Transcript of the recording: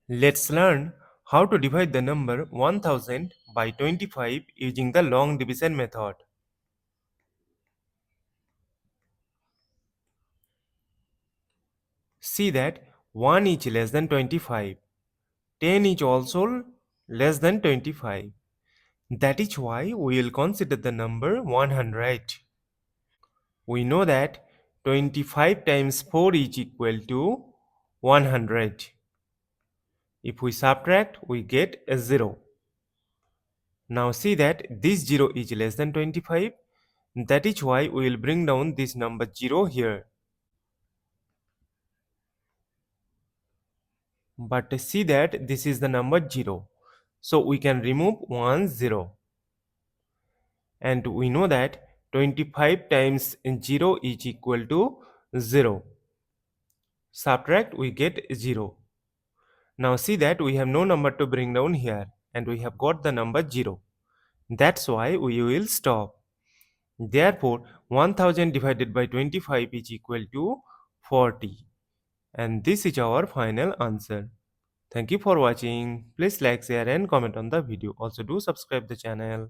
Let's learn how to divide the number 1000 by 25 using the long division method. See that 1 is less than 25, 10 is also less than 25. That is why we will consider the number 100. We know that 25 times 4 is equal to 100. If we subtract, we get a 0. Now see that this 0 is less than 25. That is why we will bring down this number 0 here. But see that this is the number 0. So we can remove 1 0. And we know that 25 times 0 is equal to 0. Subtract, we get 0. Now see that we have no number to bring down here. And we have got the number 0. That's why we will stop. Therefore, 1000 divided by 25 is equal to 40. And this is our final answer. Thank you for watching. Please like, share and comment on the video. Also do subscribe the channel.